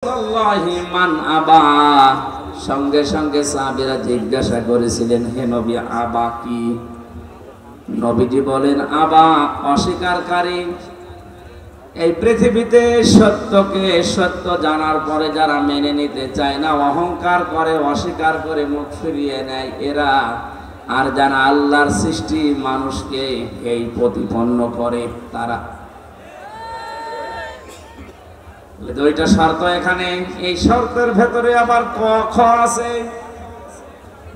রাসূলুল্লাহি মান আবা, সঙ্গে সঙ্গে সাহাবীরা জিজ্ঞাসা করেছিলেন, হে নবী, আবা কি? নবীজি বলেন, আবা অস্বীকারী। এই পৃথিবীতে সত্যকে সত্য জানার পরে যারা মেনে নিতে চায় না, অহংকার করে, অস্বীকার করে মুখ ফিরিয়ে নেয়, এরা। আর যারা আল্লাহর সৃষ্টি মানুষকে এই প্রতিপন্ন করে, তারা। দুইটা শর্ত এখানে। এই শর্তের ভেতরে আবার খ আছে।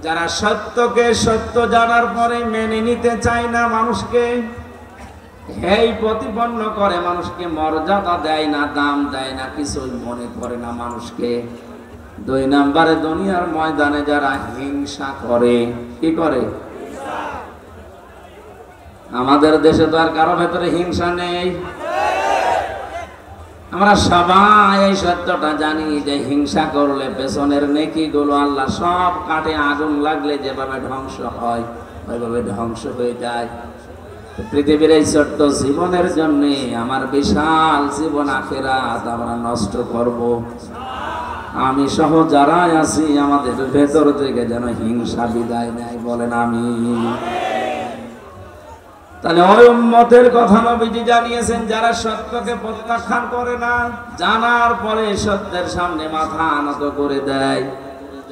যারা সত্যকে সত্য জানার পরে মেনে নিতে চায় না, মানুষকে এই প্রতিপন্ন করে, মানুষকে মর্যাদা দেয় না, দাম দেয় না, কিছুই মনে করে না মানুষকে। দুই নম্বরে দুনিয়ার ময়দানে যারা হিংসা করে। কি করে? আমাদের দেশে তো আর কারো ভেতরে হিংসা নেই। আমরা সবাই এই সত্যটা জানি যে হিংসা করলে পেছনের নেকিগুলো আল্লাহ সব কাটে। আগুন লাগলে যেভাবে ধ্বংস হয়, ওইভাবে ধ্বংস হয়ে যায়। পৃথিবীর এই ছোট্ট জীবনের জন্য আমার বিশাল জীবন আখিরাত আমরা নষ্ট করব। আমি সহ যারা আছি, আমাদের ভেতর থেকে যেন হিংসা বিদায় নেয়, বলেন আমিন। তাহলে ওই উম্মতের কথা নবীজি জানিয়েছেন, যারা সত্যকে প্রত্যাখ্যান করে না, জানার পরে সত্যের সামনে মাথা নত করে দেয়।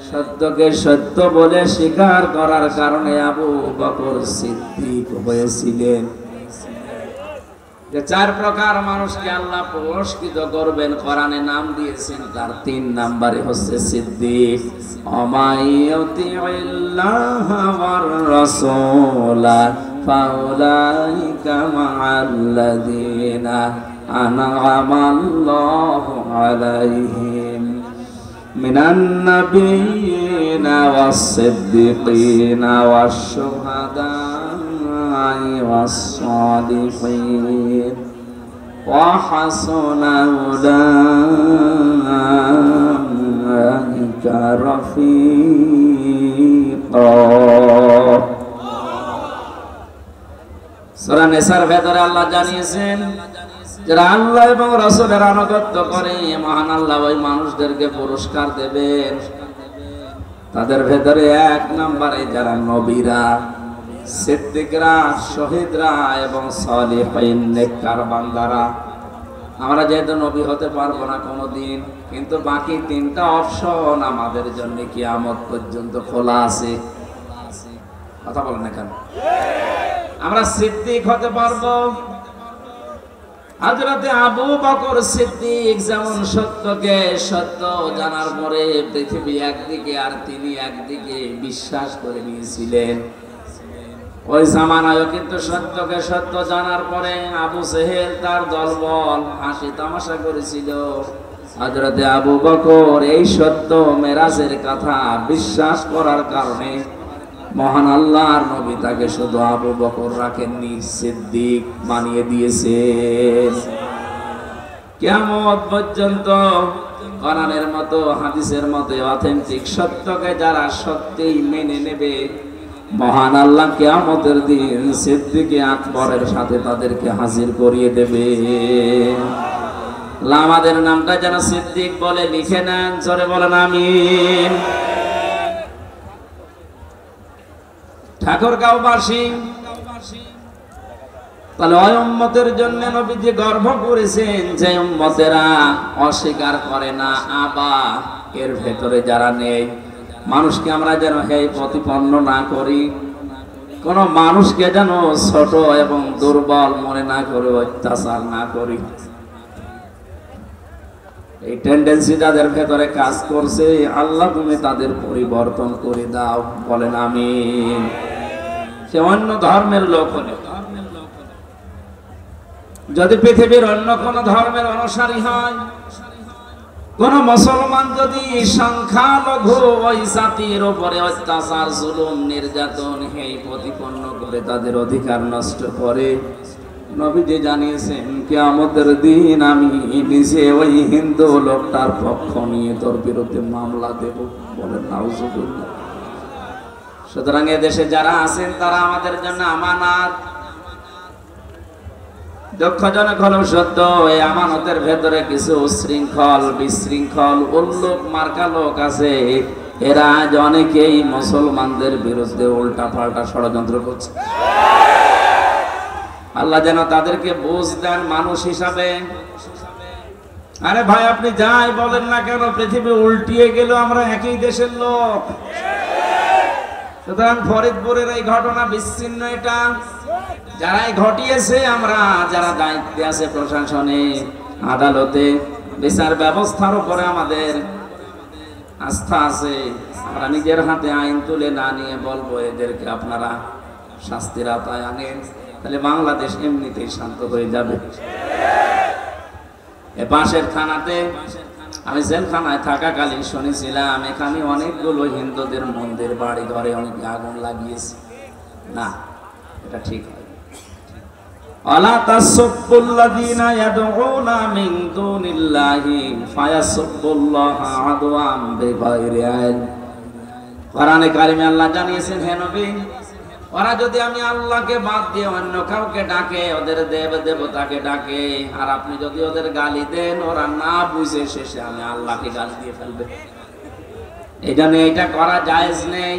সত্যকে সত্য বলে স্বীকার করার কারণে আবু বকর সিদ্দিক হয়েছিলেন। যে চার প্রকার মানুষকে আল্লাহ পুরস্কৃত করবেন, কোরআনে নাম দিয়েছেন, তার 3 নম্বরে হচ্ছে সিদ্দিক। অমাইয়ুতিল্লাহ ওয়ার রাসূলা ফাউলাইকা মা'আল্লাযীনা আন'আমাল্লাহু আলাইহিম মিনান নাবিয়্যিনা ওয়াস-সিদ্দীকিনা ওয়াশ-শুহাদা'i ওয়াস-সালিহিন ওয়া হাসুনা উলাইকা রাফীকা। সূরা নিসার ভেতরে আল্লাহ জানিয়েছেন, যারা আল্লাহ এবং রাসূলের আনুগত্য করে, মহান আল্লাহ ওই মানুষদেরকে পুরস্কার দেবেন। তাদের ভেতরে 1 নম্বরে যারা নবীরা, সিদ্দিকরা, শহীদরা এবং সালিহিন নেককার বান্দারা। আমরা যেহেতু নবী হতে পারবো না কোনোদিন, কিন্তু বাকি 3টা অপশন আমাদের জন্য কিয়ামত পর্যন্ত খোলা আছে। কথা বলেন না কেন? আমরা সিদ্দিক হতে পারবো। হযরতে আবু বকর সিদ্দিক যেমন সত্যকে সত্য জানার পরে পৃথিবী একদিকে আর তিনি একদিকে বিশ্বাস করে নিয়েছিলেন, ওই জামানায়ও কিন্তু সত্যকে সত্য জানার পরে আবু জেহেল তার দলবল হাসি তামাশা করেছিল। হযরতে আবু বকর এই সত্য মেরাজের কথা বিশ্বাস করার কারণে মহান আল্লাহর নবী তাকে শুধু আবু বকর রাখেননি, সিদ্দিক বানিয়ে দিয়েছেন। কিয়ামত পর্যন্ত কোরআনের মতো হাদিসের মতো অথেন্টিক সত্যকে যারা সত্যিই মেনে নেবে, মহান আল্লাহ কিয়ামতের দিন সিদ্দিকে আকবরের সাথে তাদেরকে হাজির করিয়ে দেবে। আমাদের নামটা যেন সিদ্দিক বলে লিখে নেন, জোরে বলেন আমিন। ঠাকুরগাঁওবাসী, তাহলে ওই উম্মতের জন্য নবীজি গর্ব করেছেন যে উম্মতেরা অস্বীকার করে না, আবা এর ভেতরে যারা নেই। মানুষকে আমরা যেন এই প্রতিপন্ন না করি, কোন মানুষকে যেন ছোট এবং দুর্বল মনে না করে অত্যাচার না করি। এই টেন্ডেন্সি যাদের ভেতরে কাজ করছে, আল্লাহ তুমি তাদের পরিবর্তন করে দাও, বলেন আমিন। সে অন্য ধর্মের লোক হলে, যদি পৃথিবীর অন্য কোন ধর্মের অনুসারী হয়, কোন মুসলমান যদি সংখ্যালঘু ওই জাতির উপরে অত্যাচার, জুলুম, নির্যাতন এই প্রতিপন্ন করে তাদের অধিকার নষ্ট করে, নবীজি জানিয়েছেন কিয়ামতের দিন আমি নিজে ওই হিন্দু লোকটার পক্ষ নিয়ে তোর বিরুদ্ধে মামলা দেব, বলেন নাউজুবিল্লাহ। সুতরাং এদেশে যারা আছেন তারা আমাদের জন্য আমানত। দুঃখজনক হলো সত্য, এই আমানতের ভেতরে কিছু উচ্ছৃঙ্খল বিশৃঙ্খল উল্লুক মার্কা লোক আছে, এরা আজ অনেকেই মুসলমানদের বিরুদ্ধে উল্টা পাল্টা ষড়যন্ত্র করছে। আল্লাহ যেন তাদেরকে বুঝ দেন মানুষ হিসাবে। আরে ভাই, আপনি যাই বলেন না কেন, পৃথিবী উল্টিয়ে গেল, আমরা একই দেশের লোক। সুতরাং ফরিদপুরের এই ঘটনা বিচ্ছিন্ন, এটা যারাই ঘটিয়েছে, আমরা যারা দায়িত্বে আছে প্রশাসনে, আদালতে, বিচার ব্যবস্থার উপরে আমাদের আস্থা আছে। আমরা নিজের হাতে আইন তুলে না নিয়ে বলবো এদেরকে আপনারা শাস্তির আওতায় আনেন, তাহলে বাংলাদেশ এমনিতেই শান্ত হয়ে যাবে। এ পাশের থানাতে আমি জেলখানায় থাকাকালীন শুনেছিলাম এখানে অনেকগুলো হিন্দুদের মন্দির বাড়ি ঘরে অনেকে আগুন লাগিয়েছে। না, এটা ঠিক হয়। আলা তাসুবুল্লাযিনা ইয়াদউনা মিন দুনিল্লাহি ফায়াসুবুল্লাহা আদওয়াম বিগাইরি ইলম। কোরআনে কারিমে আল্লাহ জানিয়েছেন, হে নবী, ওরা যদি আমি আল্লাহকে বাদ দিয়ে অন্য কাউকে ডাকে, ওদের দেব দেবতাকে ডাকে, আর আপনি যদি ওদের গালি দেন, ওরা না বুঝে শেষে আমি আল্লাহকে গালি দিয়ে ফেলবে। এটা করা জায়েজ নেই।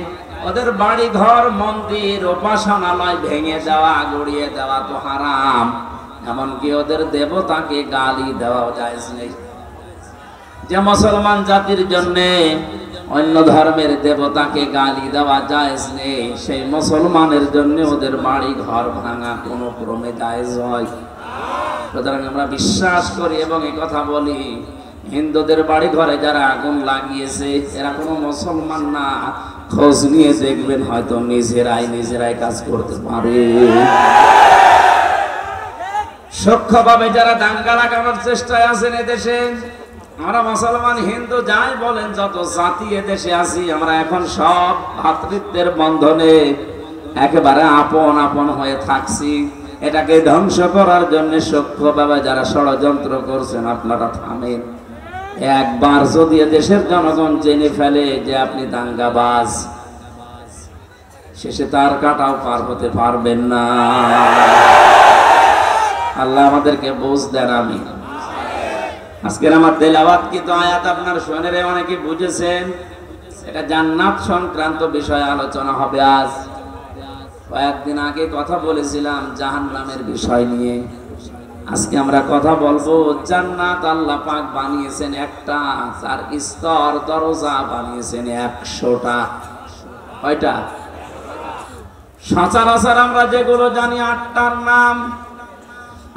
ওদের বাড়ি ঘর মন্দির উপাসনালয় ভেঙে দেওয়া গড়িয়ে দেওয়া তো হারাম, এমনকি ওদের দেবতাকে গালি দেওয়া জায়েজ নেই। যে মুসলমান জাতির জন্য অন্য ধর্মের দেবতাকে গালি দেওয়া জায়েজ নেই, সেই মুসলমানের জন্য ওদের বাড়ি ঘর ভাঙা কোনো ক্রমে জায়েজ হয়। সুতরাং আমরা বিশ্বাস করি এবং এই কথা বলি, হিন্দুদের বাড়ি ঘরে যারা আগুন লাগিয়েছে এরা কোনো মুসলমান না। খোঁজ নিয়ে দেখবেন, হয়তো নিজেরাই কাজ করতে পারে। সূক্ষ্মভাবে যারা দাঙ্গা লাগানোর চেষ্টায় আছেন এদেশে, আমরা মুসলমান হিন্দু যাই বলেন, যত জাতি এদেশে আছি, আমরা এখন সব ভ্রাতৃত্বের বন্ধনে একেবারে আপন আপন হয়ে থাকছি। এটাকে ধ্বংস করার জন্য সূক্ষ্মভাবে যারা ষড়যন্ত্র করছেন, আপনারা থামেন। একবার যদি দেশের জনগণ জেনে ফেলে যে আপনি দাঙ্গাবাজ, শেষে তার কাটাও পার হতে পারবেন না। আল্লাহ আমাদেরকে বুঝ দেন। আমি আজকের আমার তেলাওয়াত কিন্তু আয়াত আপনার শুনে অনেকে বুঝেছেন, এটা জান্নাত সংক্রান্ত বিষয়ে আলোচনা হবে। আজ কয়েকদিন আগে কথা বলেছিলাম জাহান্নামের বিষয় নিয়ে। আজকে আমরা কথা বলবো জান্নাত আল্লাহ পাক বানিয়েছেন একটা, তার স্তর দরজা বানিয়েছেন 100টা। কয়টা? সচরাচর আমরা যেগুলো জানি 8টার নাম।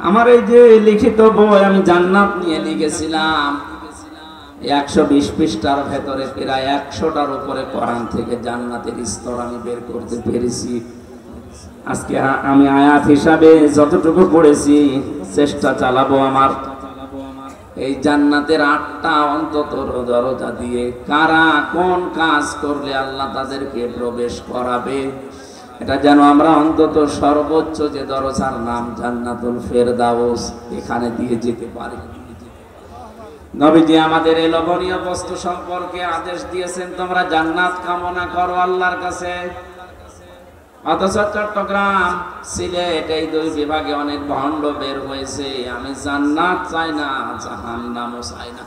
আমার এই যে লিখিত বই আমি জান্নাত নিয়ে লিখেছিলাম, 120 পৃষ্ঠার ভেতরে প্রায় 100টার উপরে কোরআন থেকে জান্নাতের স্তর আমি বের করতে পেরেছি। আজকে আমি আয়াত হিসাবে যতটুকু পড়েছি চেষ্টা চালাবো আমার এই জান্নাতের 8টা অন্তত দরজা দিয়ে কারা কোন কাজ করলে আল্লাহ তাদেরকে প্রবেশ করাবে, এটা যেন আমরা অন্তত সর্বোচ্চ যে দরজার নাম জান্নাতুল ফেরদাউস, এখানে দিয়ে যেতে পারি। নবীজি আমাদের এই লোভনীয় বস্তু সম্পর্কে আদেশ দিয়েছেন, তোমরা জান্নাত কামনা করো আল্লাহর কাছে। অথচ চট্টগ্রাম, সিলেট এই দুই বিভাগে অনেক ভণ্ড বের হয়েছে। আমি জান্নাত চাই না, জাহান্নামও চাই না।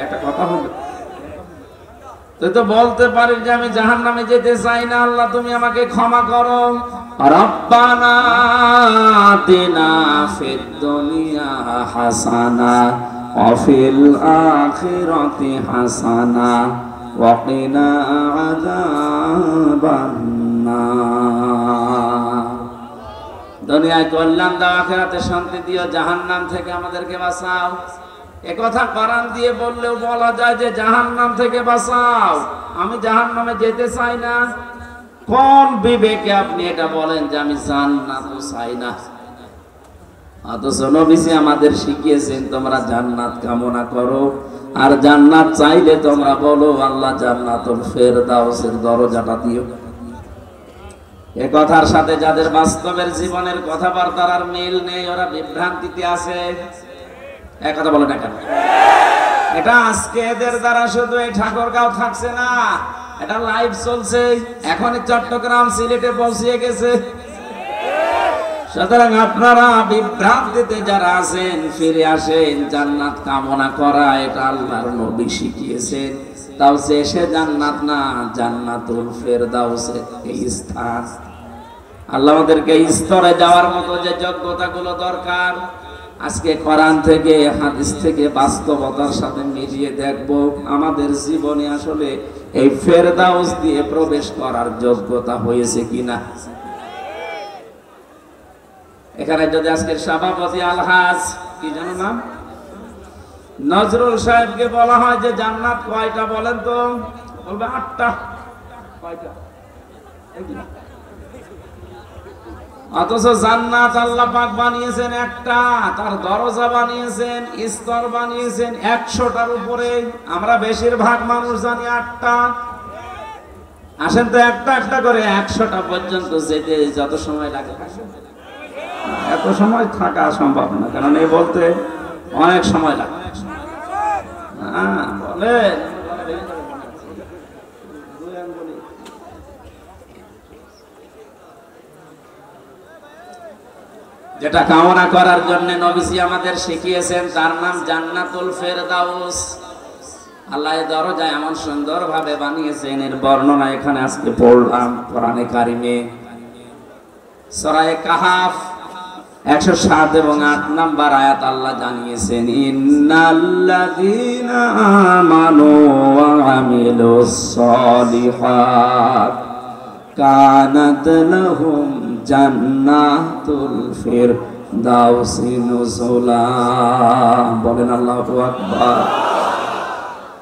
একটা কথা হলো, তুই তো বলতে পারিস যে আমি জাহান্নামে যেতে চাই না, আল্লাহ তুমি আমাকে ক্ষমা করো। রব্বানা আতিনা ফিদ দুনিয়া হাসানা ওয়া ফিল আখিরাতি হাসানা ওয়া কিনা আযাবান নার। দুনিয়ায় কল্যাণ দাও, আখিরাতে শান্তি দিও, জাহান্নাম থেকে আমাদেরকে বাঁচাও। একথা কোরআন দিয়ে বললেও বলা যায় যে জাহান্নাম থেকে বাঁচাও, আমি জাহান্নামে যেতে চাই না। কোন বিবেকে আপনি এটা বলেন যে আমি জান্নাত চাই না? অথচ নবীজি আমাদের শিখিয়েছেন তোমরা জান্নাত কামনা করো, আর জান্নাত চাইলে তোমরা বলো আল্লাহ জান্নাতুল ফেরদাউসের দরজাটা দিও। এ কথার সাথে যাদের বাস্তবের জীবনের কথাবার্তার আর মিল নেই, ওরা বিভ্রান্তিতে আছে। এক কথা বলে না কেন? এটা আজকে এদের দ্বারা শুধু এই ঠাকুরগাঁও থাকছে না, এটা লাইভ চলছে। এখন চট্টগ্রাম, সিলেটে পৌঁছে গেছে। সুতরাং আপনারা বিভ্রান্তিতে যারা আছেন ফিরে আসেন। জান্নাত কামনা করা এটা আল্লাহর নবী শিখিয়েছেন। তাও সে জান্নাত না, জান্নাতুল ফেরদাউসের এই স্থান। আল্লাহ আমাদেরকে স্তরে যাওয়ার মতো যে যোগ্যতাগুলো দরকার, আজকে কোরআন থেকে হাদিস থেকে বাস্তবতার সাথে মিলিয়ে দেখব আমাদের জীবনে আসলে এই ফেরদাউস দিয়ে প্রবেশ করার যোগ্যতা হয়েছে কিনা। এখানে যদি আজকের সভাপতি আলহাজ কি জানো নাম নজরুল সাহেবকে বলা হয় যে জান্নাত কয়টা বলেন তো, বলবে 8টা। কয়টা? অথচ জান্নাত আল্লাহ পাক বানিয়েছেন একটা, তার দরজা বানিয়েছেন, স্তর বানিয়েছেন 100টার উপরে। আমরা বেশিরভাগ মানুষ জানি 8টা। আসেন তো একটা একটা করে 100টা পর্যন্ত যেতে যত সময় লাগে, এত সময় থাকা সম্ভব না, কারণ এই বলতে অনেক সময় লাগে। বলে যেটা কামনা করার জন্য নবীজি আমাদের শিখিয়েছেন তার নাম জান্নাতুল ফেরদাউস। আল্লাহ দরজা এমন সুন্দর ভাবে বানিয়েছেন, এর বর্ণনা এখানে আজকে পড়লাম কোরআনে কারিমে। সূরা কাহাফ 107 এবং 8 নম্বর আয়াত আল্লাহ জানিয়েছেন, ইন্নাল্লাযীনা আমানু ওয়া আমিলুস সলিহাত কানাত লাহুম জান্নাতুল ফিরদাউসি নুজুলা। বলেন আল্লাহু আকবার।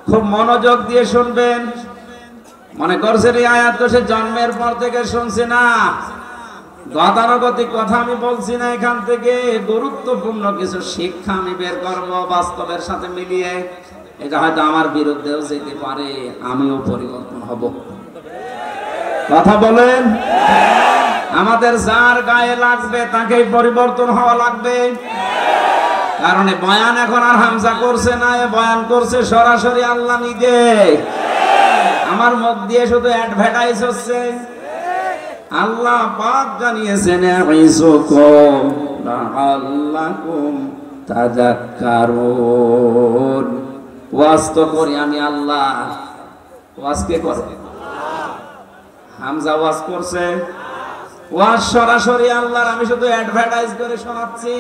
খুব মনোযোগ দিয়ে শুনবেন। মনে করছেন এই আয়াত তো সে জন্মের পর থেকে শুনছে না, গতানুগতিক কথা আমি বলছি না। এখান থেকে গুরুত্বপূর্ণ কিছু শিক্ষা আমি বের করব বাস্তবের সাথে মিলিয়ে। এটা হয়তো আমার বিরুদ্ধেও যেতে পারে, আমিও পরিবর্তন হব। কথা বলেন। আমাদের যার গায়ে লাগবে তাকেই পরিবর্তন হওয়া লাগবে। কারণ বয়ান এখন আর হামজা করছে না, বয়ান করছে সরাসরি আল্লাহ নিজে। আমার মুখ দিয়ে শুধু অ্যাডভার্টাইজ হচ্ছে। আল্লাহ পাক জানিয়েছেন আইসুকুম লাআল্লাকুম তাযাক্কারুন। ওয়াজ তো করি আমি আল্লাহ, ওয়াজ কে করে? হামজা ওয়াজ করছে, ওয়াজ সরাসরি আল্লাহর, আমি শুধু অ্যাডভার্টাইজ করে শোনাচ্ছি।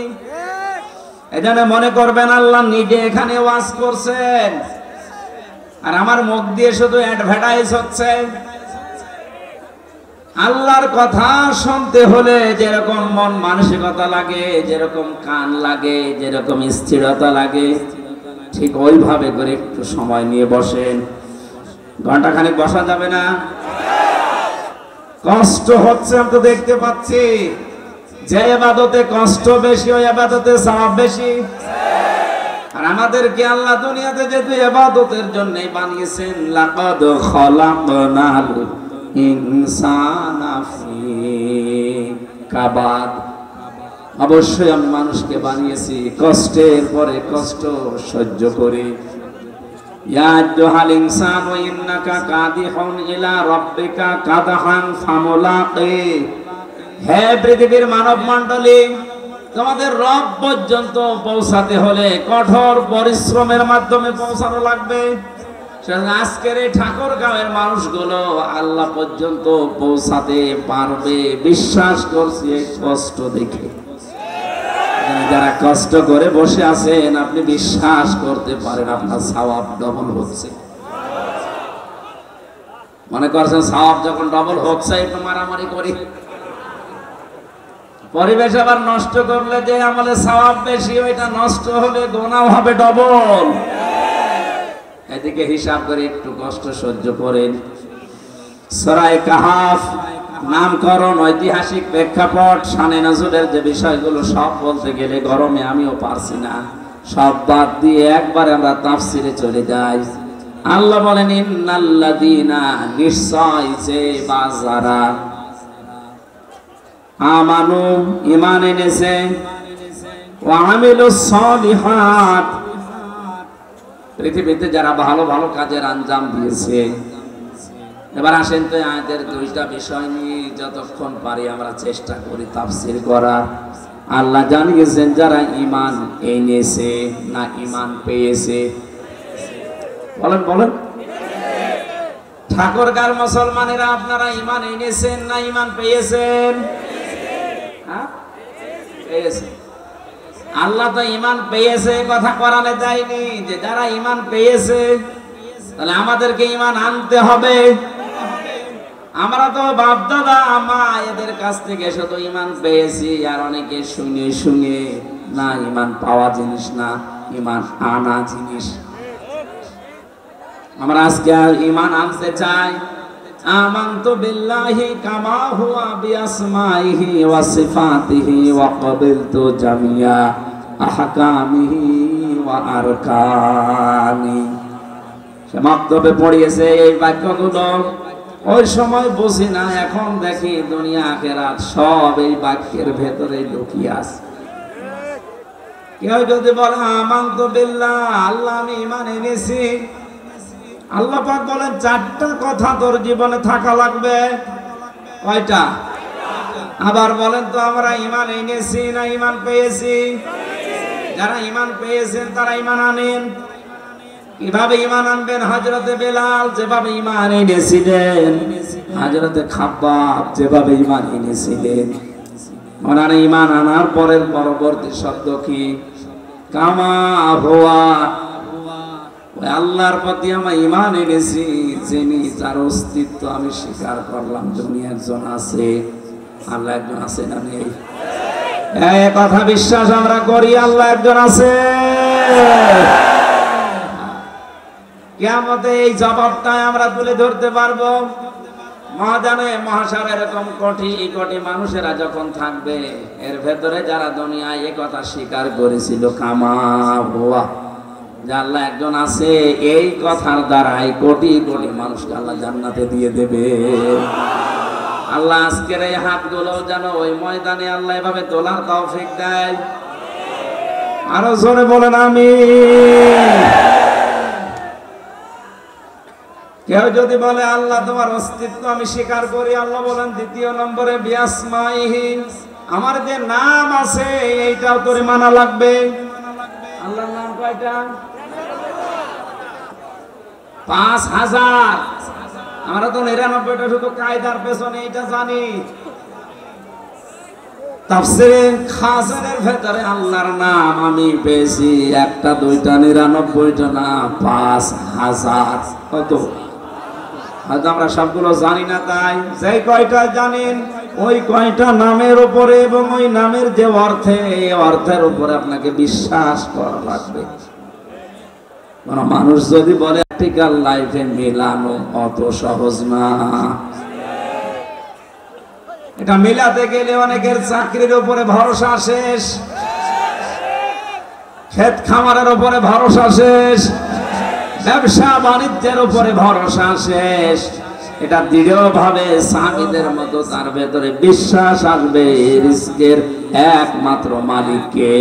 এখানে মনে করবেন আল্লাহ নিজে এখানে ওয়াজ করছেন আর আমার মুখ দিয়ে শুধু অ্যাডভার্টাইজ হচ্ছে। আল্লাহর কথা শুনতে হলে যেরকম মন মানসিকতা লাগে, যেরকম কান লাগে, যেরকম স্থিরতা লাগে, ঠিক ওইভাবে করে একটু সময় নিয়ে বসেন। ঘন্টাখানেক বসা যাবে না। কষ্ট হচ্ছে আমি তো দেখতে পাচ্ছি। যে ইবাদতে কষ্ট বেশি ওই ইবাদতে সওয়াব বেশি। আর আমাদেরকে আল্লাহ দুনিয়াতে যেহেতু ইবাদতের জন্যই বানিয়েছেন, লাকাদ খালাকনাল ইনসানা ফি কাবাদ, অবশ্যই আমি মানুষকে বানিয়েছি কষ্টের পরে কষ্ট সহ্য করে। ইয়া আইয়ুহাল ইনসানু ইন্নাকা কাদিহুন ইলা রাব্বিকা কাদহান ফামুলাকি। হে পৃথিবীর মানব মণ্ডলী, তোমাদের রব পর্যন্ত পৌঁছাতে হলে কঠোর পরিশ্রমের মাধ্যমে পৌঁছানো লাগবে। আজকের এই ঠাকুরগাঁওয়ের মানুষগুলো আল্লাহ পর্যন্ত পৌঁছাতে পারবে বিশ্বাস করছি এই কষ্ট দেখে। যারা কষ্ট করে বসে আছেন আপনি বিশ্বাস করতে পারেন আপনার সওয়াব ডবল হচ্ছে। মনে করছেন সওয়াব যখন ডবল হচ্ছে একটু মারামারি করি, পরিবেশ আবার নষ্ট করলে যে আমলে সওয়াব বেশি, ওইটা নষ্ট হলে গুনাহ হবে ডবল। এদিকে হিসাব করে একটু কষ্ট সহ্য করেন। সূরা কাহাফ নামকরণ, ঐতিহাসিক প্রেক্ষাপট, শানে নজরুলের যে বিষয়গুলো সব বলতে গেলে গরমে আমিও পারছি না, সব বাদ দিয়ে একবার আমরা তাফসিরে চলে যাই। আল্লাহ বলেন ইন্নাল্লাযীনা, নিশ্চয় যে বাজারা, আমানু ঈমান এনেছে, ওয়া আমিলুস সলিহাত, পৃথিবীতে যারা ভালো ভালো কাজের আঞ্জাম দিয়েছে, এবার আসেন তো আয়াতের দুইটা বিষয় নিয়ে যতক্ষণ পারি আমরা চেষ্টা করি তাফসীর করার। আল্লাহ জানিয়েছেন যারা ঈমান এনেছে না ঈমান পেয়েছে? বলেন বলেন। ঠাকুরগাঁর মুসলমানেরা আপনারা ঈমান এনেছেন না ঈমান পেয়েছেন? হ্যাঁ, পেয়েছেন। আল্লাহ তো ঈমান পেয়েছে কথা কোরআনে দেয়নি যে যারা ঈমান পেয়েছে, তাহলে আমাদেরকে ঈমান আনতে হবে। আমরা তো বাপ দাদা মা এদের কাছ থেকে শুধু ঈমান পেয়েছি, আর অনেকে শুনে শুনে না, ঈমান পাওয়া জিনিস না, ঈমান আনা জিনিস। আমরা আজকে ঈমান আনতে চাই। আমানতু বিল্লাহি কামা হুয়া বিআসমাইহি ওয়া সিফাতিহি ওয়া ক্বাবিলতু জামিয়া আহকামিহি ওয়া আরকানি। সে মাকতবে পড়িয়েছে এই বাক্যগুলো। ওই সময় বুঝি না, এখন দেখি দুনিয়া আখিরাত সব এই বাক্যের ভেতরে লুকিয়ে আছে। কেউ যদি বলে আমানতু বিল্লাহ, আল্লাহ আমি ঈমান এনেছি, আল্লাহ পাক বলেন চারটা কথা তোর জীবনে থাকা লাগবে। কয়টা? আবার বলেন তো আমরা ঈমান এনেছি না ঈমান পেয়েছি? যারা ঈমান পেয়েছেন তারা ঈমান আনেন। কিভাবে ঈমান আনবেন? হযরতে বেলাল যেভাবে ঈমান এনেছিলেন, হযরতে খাব্বাব যেভাবে ঈমান এনেছিলেন, ওনারা ঈমান আনার পরের পরবর্তী শব্দ কি? কামা হুয়া। ওই আল্লাহর প্রতি আমি ঈমান এনেছি, যিনি যার অস্তিত্ব আমি স্বীকার করলাম। দুনিয়া একজন আছে, আল্লাহ একজন আছে না নেই? এই কথা বিশ্বাস আমরা করি, আল্লাহ একজন আছে। কিয়ামতে এই জবাবটাই আমরা তুলে ধরতে পারবো। মহাজানে মহাশার এরকম কোটি কোটি মানুষেরা যখন থাকবে, এর ভেতরে যারা দুনিয়ায় এই কথা স্বীকার করেছিল কামা হুয়া, যে আল্লাহ একজন আছে, এই কথার দ্বারাই কোটি কোটি মানুষকে আল্লাহ জান্নাতে দিয়ে দেবে। আল্লাহ আজকের এই হাতগুলো যেন ওই ময়দানে আল্লাহ এভাবে তোলার তৌফিক দেয়। আরো জোরে বলেন আমিন। কেউ যদি বলে আল্লাহ তোমার অস্তিত্ব আমি স্বীকার করি, আল্লাহ বলেন দ্বিতীয় নম্বরে বিআসমাইহি, আমার যে নাম আছে এইটাও তোরে মানা লাগবে। আল্লাহর নাম কয়টা? 5000। আমরা তো 99টা শুধু কায়দার পেছনে এটা জানি। তাফসীরে খাজানের ভেতরে আল্লাহর নাম আমি পেয়েছি একটা দুইটা 99টা না, 5000। কত? হয়তো আমরা সবগুলো জানি না, তাই যে কয়টা জানেন ওই কয়টা নামের উপরে এবং ওই নামের যে অর্থে, এই অর্থের উপরে আপনাকে বিশ্বাস করা লাগবে। কোন মানুষ যদি বলে প্র্যাকটিক্যাল লাইফে মেলানো অত সহজ না। এটা মেলাতে গেলে অনেকের চাকরির উপরে ভরসা শেষ, ক্ষেত খামারের উপরে ভরসা শেষ, ব্যবসা বাণিজ্যের উপরে ভরসা শেষ। এটা দৃঢ়ভাবে সাহাবীদের মতো তার ভেতরে বিশ্বাস আসবে রিজকের একমাত্র মালিককে।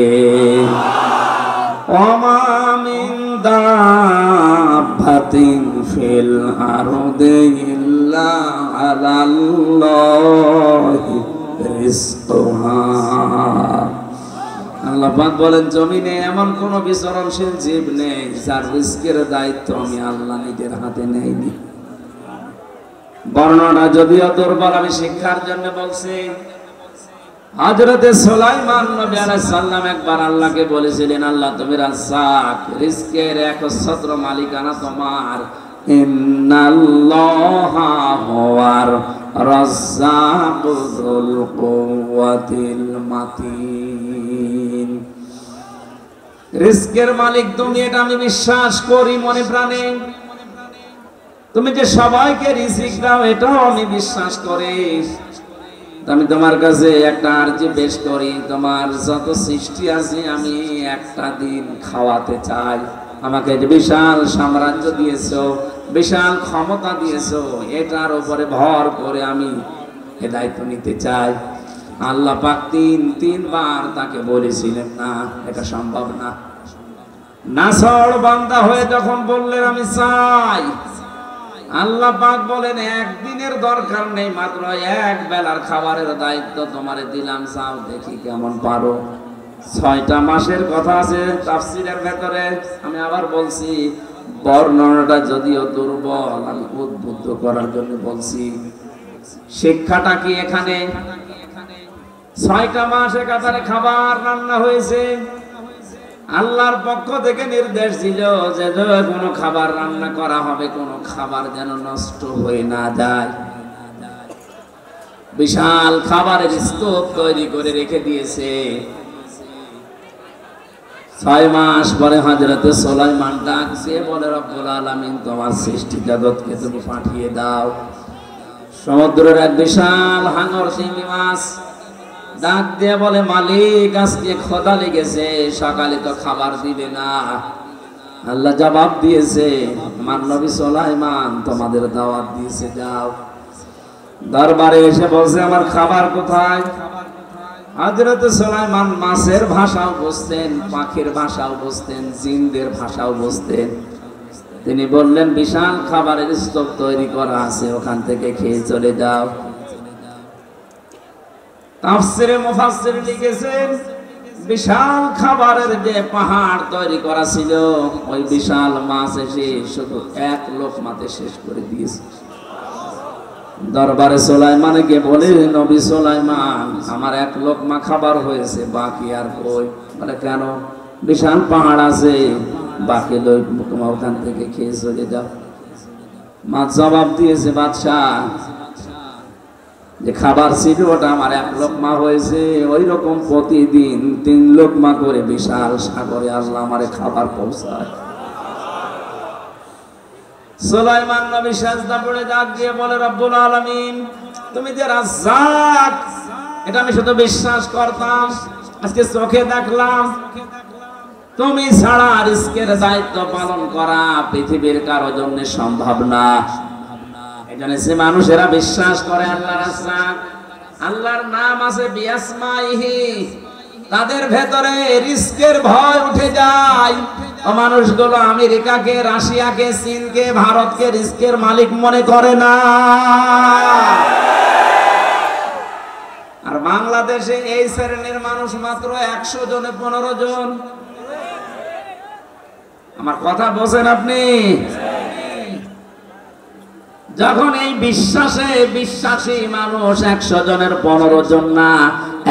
ওমা মিন দাব্বাতিন ফিল আরদি ইল্লা আলাল্লাহি রিজকুহা। আল্লাহ পাক বলেন জমিনে এমন কোন বিচরণশীল জীব নেই যার রিজকের দায়িত্ব আমি আল্লাহ নিজের হাতে নেইনি। বর্ণনা যদিও দুর্বল, আমি শিক্ষার জন্য বলছি। হযরতে সুলাইমান নবী আলাইহিস সালাম একবার আল্লাহকে বলেছিলেন, আল্লাহ তুমি রাজ্জাক, রিজকের একচ্ছত্র মালিকানা তোমার। ইন্নাল্লাহা হুয়ার রাজ্জাকু যুল কুওয়াতিল মাতিন। রিজকের মালিক তুমি, এটা আমি বিশ্বাস করি মনে প্রাণে। তুমি যে সবাইকে রিজিক দাও এটাও আমি বিশ্বাস করি। আমি তোমার কাছে একটা আরজি পেশ করি, তোমার যত সৃষ্টি আছে আমি একটা দিন খাওয়াতে চাই। আমাকে যে বিশাল সাম্রাজ্য দিয়েছো, বিশাল ক্ষমতা দিয়েছো, এটার উপরে ভর করে আমি এ দায়িত্ব নিতে চাই। আল্লাহ পাক তিনবার তাকে বলেছিলেন না, এটা সম্ভব না। নাছড় বান্দা হয়ে যখন বললেন আমি চাই, আল্লাহ পাক বলেন একদিনের দরকার নেই, মাত্র এক বেলার খাবারের দায়িত্ব তোমারে দিলাম, চাও দেখি কেমন পারো। 6টা মাসের কথা আছে তাফসীরের ভেতরে। আমি আবার বলছি, বর্ণনাটা যদিও দুর্বল, আমি উদ্বুদ্ধ করার জন্য বলছি। শিক্ষাটা কি এখানে? 6টা মাস একাধারে খাবার রান্না হয়েছে। আল্লাহর পক্ষ থেকে নির্দেশ ছিল যে কোনো খাবার রান্না করা হবে, কোনো খাবার যেন নষ্ট হয়ে না যায়। বিশাল খাবারের স্তূপ তৈরি করে রেখে দিয়েছে। 6 মাস পরে হযরত সুলাইমান ডাক দিয়ে বলে, রব্বুল আলামিন তোমার সৃষ্টি জগৎকে তুমি পাঠিয়ে দাও। সমুদ্রের এক বিশাল হাঙর চিংড়ি মাছ ডাক দিয়ে বলে, মালিক আজকে ক্ষুধা লেগেছে, সকালে তো খাবার দিবে না। আল্লাহ জবাব দিয়েছে, আমার নবী সুলাইমান তোমাদের দাওয়াত দিয়েছে, যাও। দরবারে এসে বলছে, আমার খাবার কোথায়? হযরত সুলাইমান মাছের ভাষাও বুঝতেন, পাখির ভাষাও বুঝতেন, জিনদের ভাষাও বুঝতেন। তিনি বললেন, বিশাল খাবারের স্তূপ তৈরি করা আছে, ওখান থেকে খেয়ে চলে যাও। তাফসীরে মুফাসসির লিখেছেন, বিশাল খাবারের যে পাহাড় তৈরি করা ছিল, ওই বিশাল মাছ এসে শুধু এক লোকমাতে শেষ করে দিয়েছে। দরবারে সুলাইমানকে বলে, নবী সুলাইমান আমার এক লোকমা খাবার হয়েছে, বাকি আর কই? বলে, কেন? বিশাল পাহাড় আছে, বাকি লোকমা ওখান থেকে খেয়ে চলে যাও। মাছ জবাব দিয়েছে, বাদশাহ যে খাবার ছিল ওটা আমার এক লোকমা হয়েছে, ওই রকম প্রতিদিন 3 লোকমা করে বিশাল সাগরে আল্লাহ আমারে খাবার পৌঁছায়। সুলাইমান নবী সাজদা পড়ে ডাক দিয়ে বলে, রব্বুল আলামিন তুমি যে রাজ্জাক, এটা আমি শুধু বিশ্বাস করতাম, আজকে চোখে দেখলাম। তুমি ছাড়া রিজকের দায়িত্ব পালন করা পৃথিবীর কারো জন্য সম্ভব না। এখানে যে মানুষেরা বিশ্বাস করে আল্লাহ রাজ্জাক, আল্লাহর নাম আছে বিআসমাইহি, তাদের ভেতরে রিজকের ভয় উঠে যায়। ও মানুষগুলো আমেরিকাকে, রাশিয়াকে, চীনকে, ভারতকে রিজকের মালিক মনে করে না। আর বাংলাদেশে এই শ্রেণীর মানুষ মাত্র 100 জনে 15 জন। আমার কথা বোঝেন আপনি? যখন এই বিশ্বাসে বিশ্বাসী মানুষ 100 জনের 15 জন না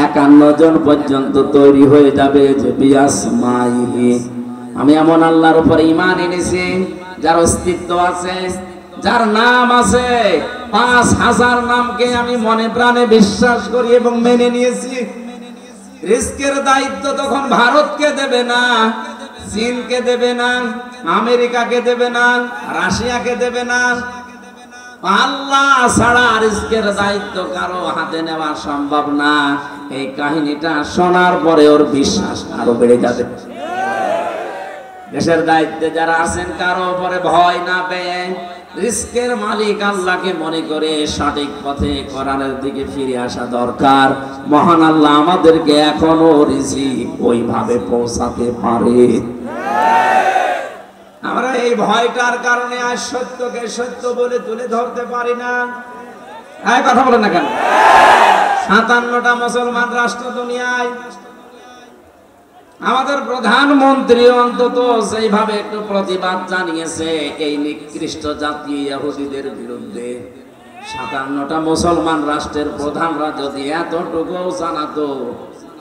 51 জন পর্যন্ত তৈরি হয়ে যাবে যে বিআসমাইহি, আমি এমন আল্লাহর উপর ঈমান এনেছি যার অস্তিত্ব আছে, যার নাম আছে, 5000 নামকে আমি মনে প্রাণে বিশ্বাস করি এবং মেনে নিয়েছি। রিজকের দায়িত্ব তখন ভারতকে দেবে না, চীনকে দেবে না, আমেরিকাকে দেবে না, রাশিয়াকে দেবে না। আল্লাহ ছাড়া রিজকের দায়িত্ব কারো হাতে নেওয়া সম্ভব না। এই কাহিনীটা শোনার পরে ওর বিশ্বাস আরো বেড়ে যাবে। দেশের দায়িত্বে যারা আছেন কারো উপরে ভয় না পেয়ে রিজকের মালিক আল্লাহকে মনে করে সঠিক পথে কোরআনের দিকে ফিরে আসা দরকার। মহান আল্লাহ আমাদেরকে এখনো রিজিক ওইভাবে পৌঁছাতে পারে। আমরা এই ভয়টার কারণে আজ সত্যকে সত্য বলে তুলে ধরতে পারি না। এই কথা বলেন না কেন? 57টা মুসলমান রাষ্ট্র দুনিয়ায়, আমাদের প্রধানমন্ত্রী অন্তত সেইভাবে একটু প্রতিবাদ জানিয়েছে এই নিকৃষ্ট জাতি ইহুদিদের বিরুদ্ধে। 57টা মুসলমান রাষ্ট্রের প্রধানরা যদি এতটুকু জানাতো,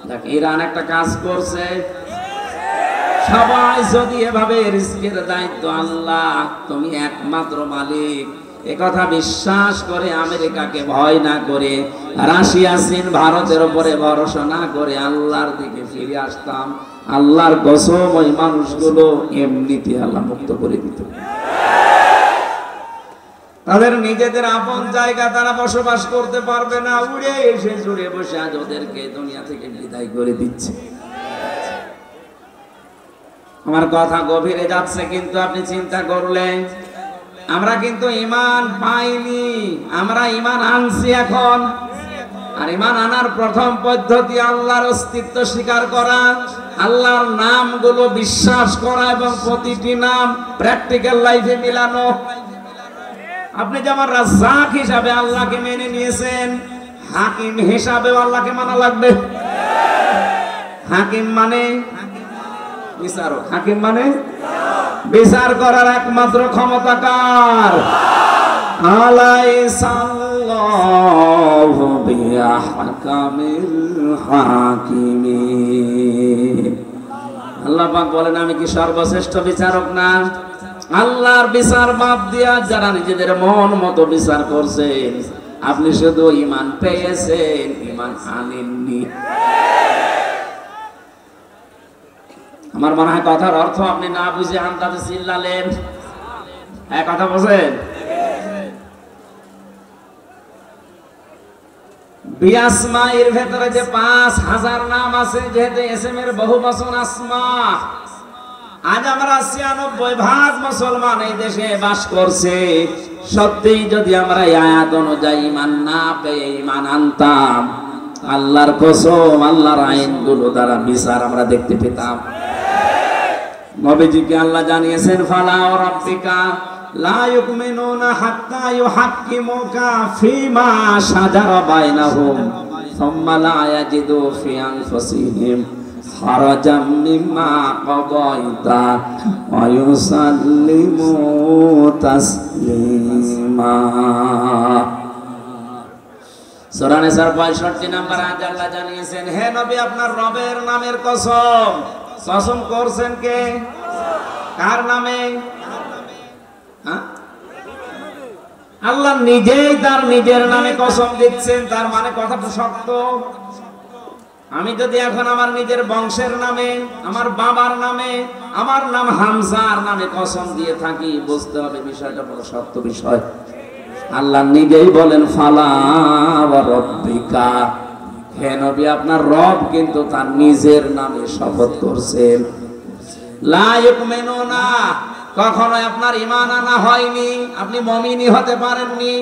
দেখ ইরান একটা কাজ করছে, সবাই যদি এভাবে রিজকের দায়িত্ব আল্লাহ তুমি একমাত্র মালিক এ কথা বিশ্বাস করে, আমেরিকাকে ভয় না করে, রাশিয়া, চীন, ভারতের উপরে ভরসা না করে আল্লাহর দিকে ফিরে আসতাম, আল্লাহর কসম ওই মানুষগুলো এমনিতে আল্লাহ মুক্ত করে দিত। তাদের নিজেদের আপন জায়গা তারা বসবাস করতে পারবে না, উড়ে এসে জুড়ে বসে আজ ওদেরকে দুনিয়া থেকে বিদায় করে দিচ্ছে। আমার কথা গভীরে যাচ্ছে, কিন্তু আপনি চিন্তা করলেন আমরা কিন্তু ঈমান পাইনি, আমরা ঈমান আনছি এখন। আর ঈমান আনার প্রথম পদ্ধতি আল্লাহর অস্তিত্ব স্বীকার করা, আল্লাহর নামগুলো বিশ্বাস করা এবং প্রতিটি নাম প্র্যাকটিক্যাল লাইফে মিলানো। আপনি যেমন রাজ্জাক হিসাবে আল্লাহকে মেনে নিয়েছেন, হাকিম হিসাবেও আল্লাহকে মানা লাগবে। হাকিম মানে বিচারক, হাকিম মানে বিচার করার একমাত্র ক্ষমতা কার? আলাইসাল্লাহু বিআহকামিল হাকিমিন। আল্লাহ পাক বলেন আমি কি সর্বশ্রেষ্ঠ বিচারক না? আল্লাহর বিচার বাদ দিয়া যারা নিজেদের মন মতো বিচার করছেন, আপনি শুধু ঈমান পেয়েছেন, ঈমান আনেননি। আমার মনে হয় কথার অর্থ আপনি না বুঝে আন্দাজে চিল্লালেন। এক কথা বলছেন। বিআসমাইর ভেতরে যে 5000 নাম আছে, যেহেতু এসএম এর বহু বচন আসমা, আজ আমরা 96% মুসলমান এই দেশে বাস করছে। সত্যি যদি আমরা এই আয়াত অনুযায়ী ঈমান না পেয়ে ঈমান আনতাম, আল্লাহর কসম আল্লাহর আইনগুলো দ্বারা বিচার আমরা দেখতে পেতাম। নবীজিকে আল্লাহ জানিয়েছেন ফালা ওয়া রাব্বিকা লা ইউমিনুনা হাত্তা ইউহাক্কিমুকা ফীমা শাজারা বাইনাহুম সুম্মা লা ইয়াজিদু ফি আনফুসিহিম হারাজাম মিম্মা কাদাইতা ওয়া ইউসাল্লিমু তাসলিমা। সূরা নিসার 65 নম্বর আয়াত আল্লাহ জানিয়েছেন, হে নবী আপনার রবের নামের কসম। কসম করছেন কে? কার নামে? আল্লাহ নিজেই তার নিজের নামে কসম দিচ্ছেন। তার মানে কথাটা সত্য। আমি যদি এখন আমার নিজের বংশের নামে, আমার বাবার নামে, আমার নাম হামজার নামে কসম দিয়ে থাকি, বুঝতে হবে বিষয়টা বড় সত্য বিষয়। আল্লাহ নিজেই বলেন ফালা ওয়া রাব্বিকা, হে নবী আপনার রব কিন্তু তার নিজের নামে শপথ করছেন। লা ইউমিনুনা, কখনো আপনার ঈমান আনা হয়নি, আপনি মুমিনই হতে পারেননি।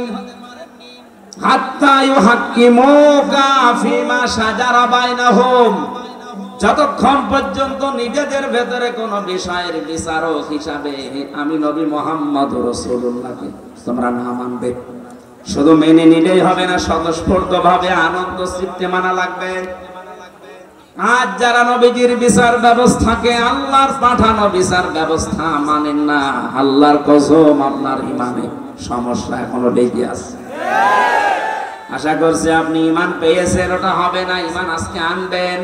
হাত্তা ইউহাক্কিমুকা ফীমা শাজারা বাইনাহুম, যতক্ষণ পর্যন্ত নিজেদের ভেতরে কোনো বিষয়ের বিচারক হিসাবে আমি নবী মুহাম্মদ রাসূলুল্লাহকে তোমরা না মানবে। শুধু মেনে নিলেই হবে না, স্বতঃস্ফূর্তভাবে আনন্দ চিত্তে মানা লাগবে। আজ যারা নবীজির বিচার ব্যবস্থাকে, আল্লাহর পাঠানো বিচার ব্যবস্থা মানেন না, আল্লাহর কসম আপনার ঈমানে সমস্যা এখনো লেগে আছে। আশা করছি আপনি ঈমান পেয়েছেন, ওটা হবে না, ঈমান আজকে আনবেন।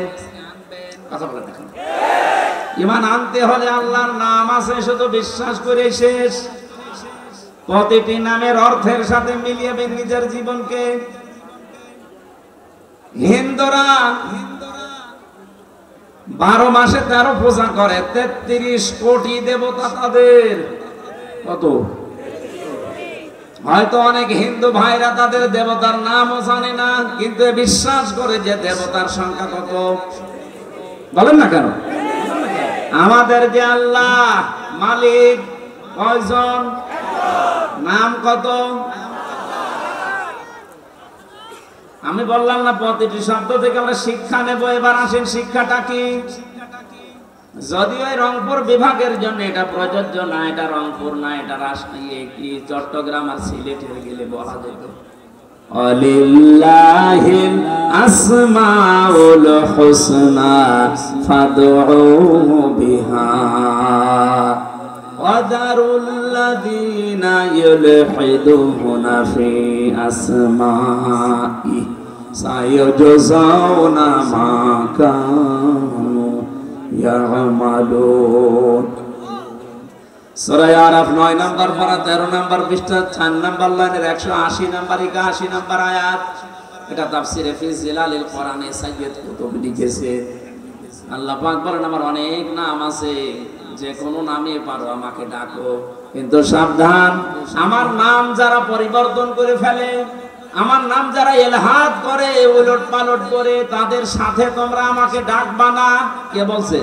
কথা বলে দেখুন, ঈমান আনতে হলে আল্লাহর নাম আছে শুধু বিশ্বাস করে শেষ। প্রতিটি নামের অর্থের সাথে মিলিয়েবেন নিজের জীবনকে। হিন্দুরা 12 মাসে 13 পূজা করে, 33 কোটি দেবতা তাদের। কত? হয়তো অনেক হিন্দু ভাইরা তাদের দেবতার নামও জানে না, কিন্তু বিশ্বাস করে যে দেবতার সংখ্যা কত। বলেন না কেন? আমাদের যে আল্লাহ মালিক কয়জন? নাম কত? আমি বললাম না প্রতিটি শব্দ থেকে আমরা শিক্ষা নেব। এবার আসেন শিক্ষাটা কি। যদিও রংপুর বিভাগের জন্য এটা প্রযোজ্য না, এটা রংপুর না, এটা রাজশাহী কি চট্টগ্রাম আর সিলেট হয়ে গেলে বলা যেত। আলিল্লাহিল আসমাউল হুসনা ফাদউহু বিহা ওয়াদারুল্লাযীনা ইউলহিদুনা ফি আসমাই সায়াজজাউনা মা কানু ইয়ামালুন। সূরা আরাফ 9 নম্বর পারা 13 নম্বর পৃষ্ঠা 4 নম্বর লাইনের 180 নম্বর 81 নম্বর আয়াত। এটা তাফসীরে ফি জিলালিল কোরআনে সাইয়্যিদ কুতুব লিখেছে। আল্লাহ পাক বলেন আমার অনেক নাম আছে, যে কোনো নামে পারো আমাকে ডাকো, কিন্তু সাবধান, আমার নাম যারা পরিবর্তন করে ফেলে, আমার নাম যারা ইলহাদ করে, উলট পালট করে, তাদের সাথে তোমরা আমাকে ডাকবা না। কে বলছে?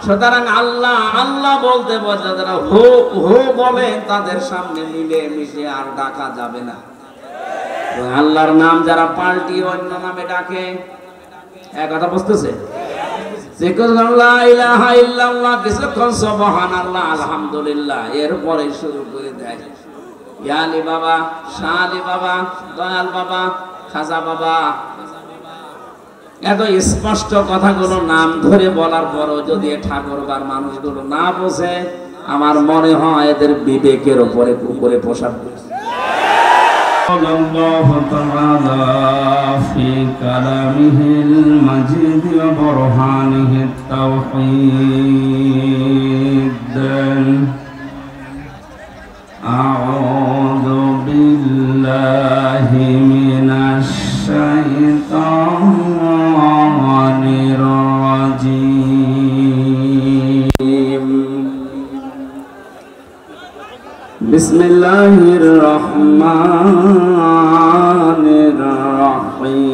সুতরাং আল্লাহ আল্লাহ বলতে বলতে যারা হো হো বলে, তাদের সামনে মিলে মিশে আর ডাকা যাবে না। আল্লাহর নাম যারা পাল্টি অন্য নামে ডাকে, এক কথা বুঝতেছে? কিছুক্ষণ সুবহানাল্লাহ আলহামদুলিল্লাহ এরপরে শুরু করে দেয় ইয়ালি বাবা, শাহ আলী বাবা, দয়াল বাবা, খাজা বাবা, এত স্পষ্ট কথাগুলো নাম ধরে বলার পরও যদি ঠাকুরবার মানুষগুলো না বোঝে, আমার মনে হয় এদের বিবেকের উপরে কুকুরে পোশাক। الله تعالى في كلامه المجيد وبرهانه التوحيد. أعوذ بالله من الشيطان الرجيم. بسم الله الرحمن الرحيم.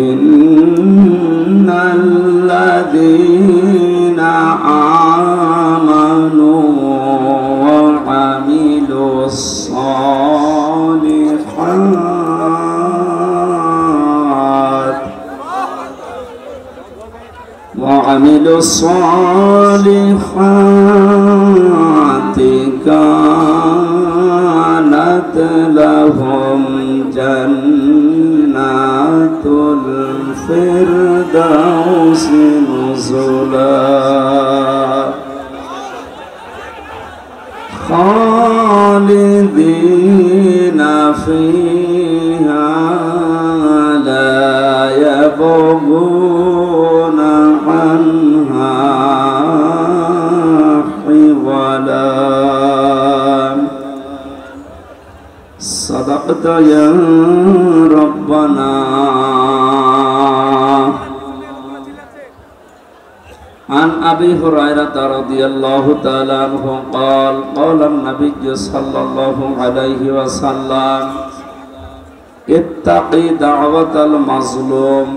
إن الذين آمنوا وعملوا الصالحات كانت لهم جنات الفردوس نزلا خالدين فيها لا يبغون عنها حولا. صدقت يا ربنا. عن أبي هريرة رضي الله تعالى عنه قال قال النبي صلى الله عليه وسلم اتقي دعوة المظلوم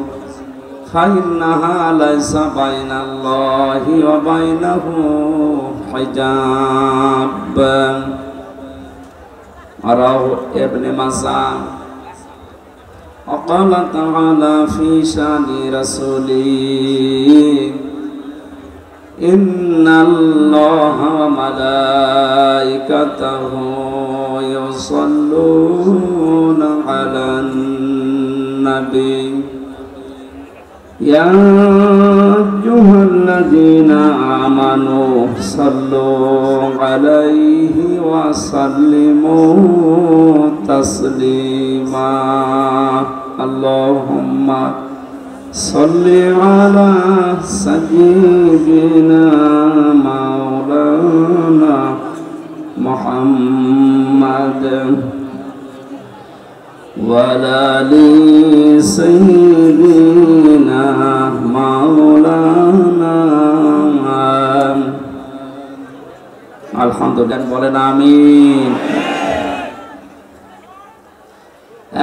فإنها ليس بين الله وبينه حجاب. رواه ابن ماجه. وقال تعالى في شأن رسوله إن الله وملائكته يصلون على النبي يا أيها الذين آمنوا صلوا عليه وسلموا تسليما. اللهم صل على سيدنا مولانا محمد وعلى آل سيدنا مولانا. আলহামদুলিল্লাহ বলেন আমিন।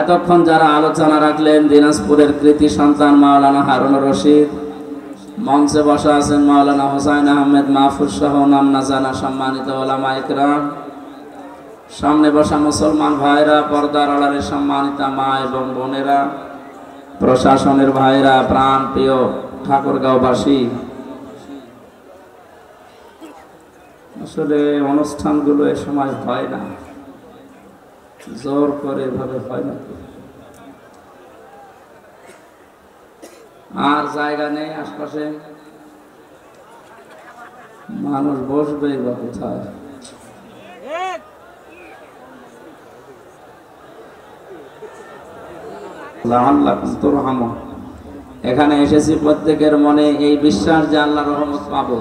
এতক্ষণ যারা আলোচনা রাখলেন দিনাজপুরের কৃতি সন্তান মাওলানা হারুন রশিদ, মঞ্চে বসা আছেন মাওলানা হোসাইন আহমেদ মাহফুজ সহ নাম না জানা সম্মানিত ওলামা ইকরাম, সামনে বসা মুসলমান ভাইরা, পর্দার আড়ালে সম্মানিতা মা এবং বোনেরা, প্রশাসনের ভাইরা, প্রাণ প্রিয় ঠাকুরগাঁওবাসী, আসলে অনুষ্ঠানগুলো এ সময় হয় না, জোর করে এভাবে হয় না, আর জায়গা নেই আশপাশে, মানুষ বসবে বা কোথায়? এখানে এসেছি প্রত্যেকের মনে এই বিশ্বাস যে আল্লাহ রহমত পাবো।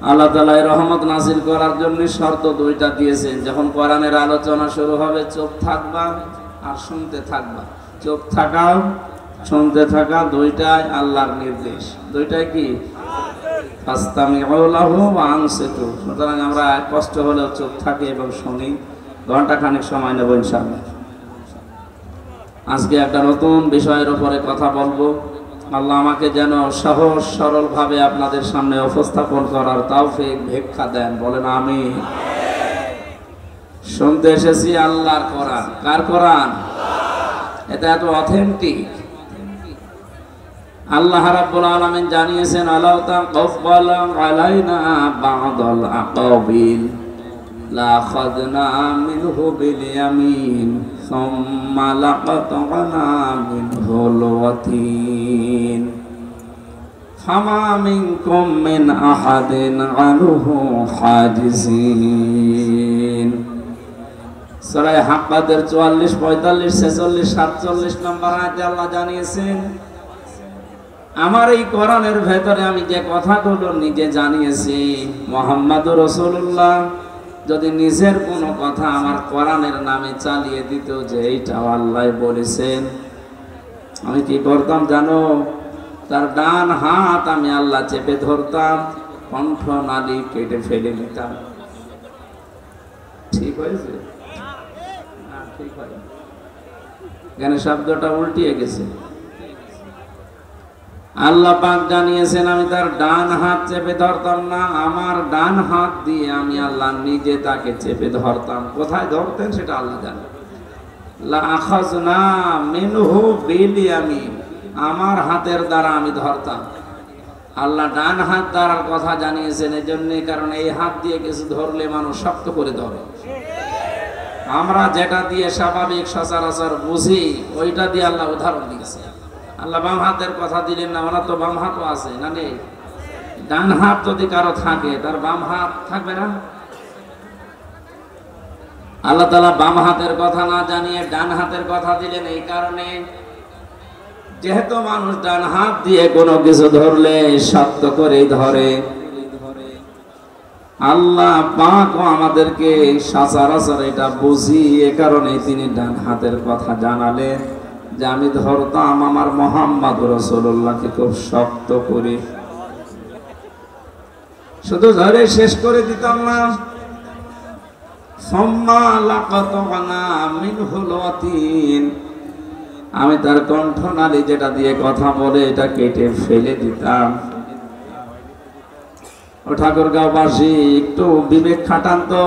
আল্লাহ তাআলা এই রহমত নাযিল করার জন্য শর্ত দুইটা দিয়েছেন। যখন কোরআনের আলোচনা শুরু হবে চুপ থাকবা আর শুনতে থাকবা। চুপ থাকা, শুনতে থাকা, দুইটাই আল্লাহর নির্দেশ। দুইটাই কি? ফাস্তামিউ লাহু ওয়া আনসিতু। সুতরাং আমরা কষ্ট হলেও চুপ থাকি এবং শুনি। ঘন্টাখানেক সময় নেব ইনশাআল্লাহ। আজকে একটা নতুন বিষয়ের উপরে কথা বলবো। আল্লাহ আমাকে যেন সহজ সরল ভাবে আপনাদের সামনে উপস্থাপন করার তৌফিক ভিক্ষা দেন, বলেন আমিন। শুনতে এসেছি আল্লাহর কোরআন। কার কোরআন? এটা এত অথেন্টিক। আল্লাহ রাব্বুল আলামিন জানিয়েছেন আলাউ তাকাব্বালা আলাইনা বা'দাল আকাবিল লা আখাযনা মিনহু বিল ইয়ামিন সুম্মা লাকাতনা মিনহুল ওয়াতিন ফামা মিনকুম মিন আহাদিন আনহু হাজিজিন। সূরা হাক্কাদের 44, 45, 46, 47 নম্বর আয়াতে আল্লাহ জানিয়েছেন আমার এই কোরআনের ভেতরে আমি যে কথাগুলো নিজে জানিয়েছি, মুহাম্মদুর রাসূলুল্লাহ যদি নিজের কোনো কথা আমার কোরআনের নামে চালিয়ে দিত যে এইটাও আল্লাহ বলেছেন, আমি কি করতাম জানো? তার ডান হাত আমি আল্লাহ চেপে ধরতাম, কণ্ঠ নালী কেটে ফেলে দিতাম। ঠিক হয়েছে না? ঠিক হয় কেন? শব্দটা উল্টিয়ে গেছে। আল্লাহ পাক জানিয়েছেন আমি তার ডান হাত চেপে ধরতাম না, আমার ডান হাত দিয়ে আমি আল্লাহ নিজে তাকে চেপে ধরতাম। কোথায় ধরতেন সেটা আল্লাহ জানেন। লা আখাযনা মিনহু বিল ইয়ামিন, আমার হাতের দ্বারা আমি ধরতাম। আল্লাহ ডান হাত দ্বারার কথা জানিয়েছেন এজন্য, কারণ এই হাত দিয়ে কিছু ধরলে মানুষ শক্ত করে ধরে। আমরা যেটা দিয়ে স্বাভাবিক সচরাচর বুঝি ওইটা দিয়ে আল্লাহ উদাহরণ দিয়েছে। আল্লাহ বাম হাতের কথা দিলেন না, ওনার তো বাম হাতও আছে না? নেই? ডান হাত যদি কারো থাকে তার বাম হাত থাকবে না? আল্লাহ তাআলা বাম হাতের কথা না জানিয়ে ডান হাতের কথা দিলেন এই কারণে, যেহেতু মানুষ ডান হাত দিয়ে কোনো কিছু ধরলে শক্ত করে ধরে, আল্লাহ পাকও আমাদেরকে সচরাচর এটা বুঝি, এ কারণে তিনি ডান হাতের কথা জানালেন যে আমি ধরতাম আমার মুহাম্মদুর রাসূলুল্লাহকে খুব শক্ত করে, শুধু ধরে শেষ করে দিতাম না। সুম্মা লাকাতনা মিনহুল ওয়াতিন, আমি তার কণ্ঠনালী যেটা দিয়ে কথা বলে এটা কেটে ফেলে দিতাম। ও ঠাকুরগাঁওবাসী একটু বিবেক খাটান তো,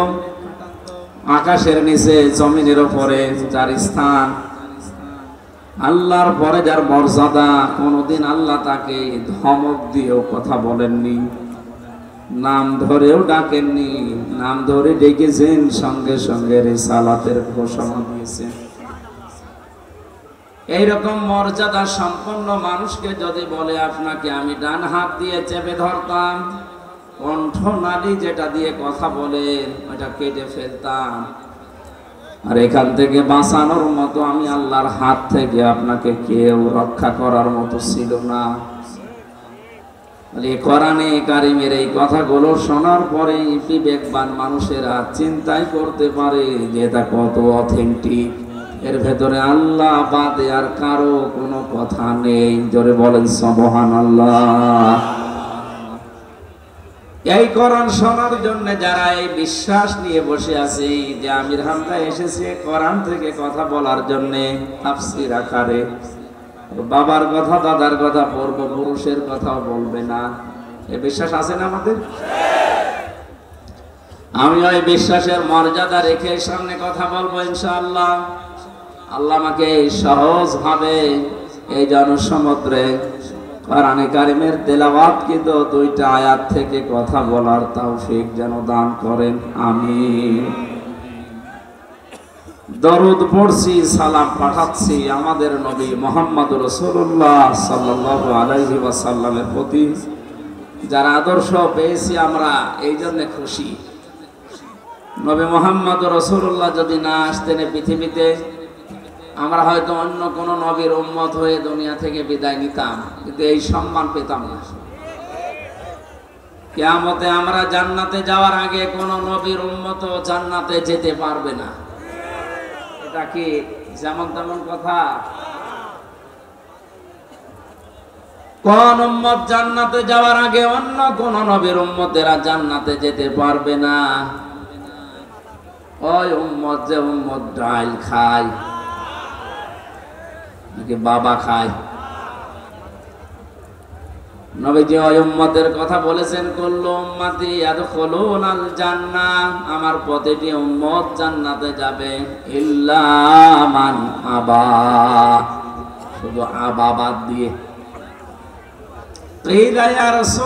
আকাশের নিচে জমিনের উপরে যার স্থান, আল্লাহর পরে যার মর্যাদা, কোনদিন আল্লাহ তাকে ধমক দিয়েও কথা বলেননি, নাম ধরেও ডাকেননি, নাম ধরে ডেকেছেন, সঙ্গে সঙ্গে রিসালাতের ঘোষণা দিয়েছেন। এইরকম মর্যাদা সম্পন্ন মানুষকে যদি বলে আপনাকে আমি ডান হাত দিয়ে চেপে ধরতাম, কণ্ঠনালী যেটা দিয়ে কথা বলেন ওটা কেটে ফেলতাম, আর এখান থেকে বাঁচানোর মতো আমি আল্লাহর হাত থেকে আপনাকে কেউ রক্ষা করার মতো ছিল না। কোরআনে কারিমের এই কথাগুলো শোনার পরে বিবেকবান মানুষেরা চিন্তাই করতে পারে যে এটা কত অথেন্টিক, এর ভেতরে আল্লাহ বাদে আর কারো কোনো কথা নেই। জোরে বলেন সুবহানাল্লাহ। এই কোরআন শোনার জন্য যারা এই বিশ্বাস নিয়ে বসে আছে যে আমির হামজা এসেছে কোরআন থেকে কথা বলার জন্য তাফসীর আকারে, বাবার কথা দাদার কথা পূর্বপুরুষের কথাও বলবে না, এই বিশ্বাস আছে না আমাদের? আমি ওই বিশ্বাসের মর্যাদা রেখে সামনে কথা বলবো ইনশাআল্লাহ। আল্লাহ আমাকে সহজ ভাবে এই জনসমুদ্রে কোরআনে কারিমের তেলাওয়াতকৃত 2টা আয়াত থেকে কথা বলার তৌফিক যেন দান করেন, আমিন। দরুদ পড়ছি, সালাম পাঠাচ্ছি আমাদের নবী মুহাম্মদুর রাসূলুল্লাহ সাল্লাল্লাহু আলাইহি ওয়াসাল্লামের প্রতি, যার আদর্শ পেয়েছি আমরা এই জন্য খুশি। নবী মুহাম্মদুর রাসূলুল্লাহ যদি না আসতেন পৃথিবীতে, আমরা হয়তো অন্য কোন নবীর উম্মত হয়ে দুনিয়া থেকে বিদায় নিতাম, কিন্তু এই সম্মান পেতাম না। কিয়ামতে আমরা জান্নাতে যাওয়ার আগে কোন নবীর উম্মত জান্নাতে যেতে পারবে না। এটা কি যেমন তেমন কথা? কোন উম্মত জান্নাতে যাওয়ার আগে অন্য কোন নবীর উম্মতেরা জান্নাতে যেতে পারবে না। ওই উম্মত যে উম্মত ডাল খায় নাকি বাবা খায়? নবীজি ওই উম্মতের কথা বলেছেন, কুল্লু উম্মতি ইয়াদখুলুনাল জান্নাহ, আমার প্রতিটি উম্মত জান্নাতে যাবে, ইল্লা মান আবা, শুধু আবা বাদ দিয়ে। কিলা ইয়া রাসূল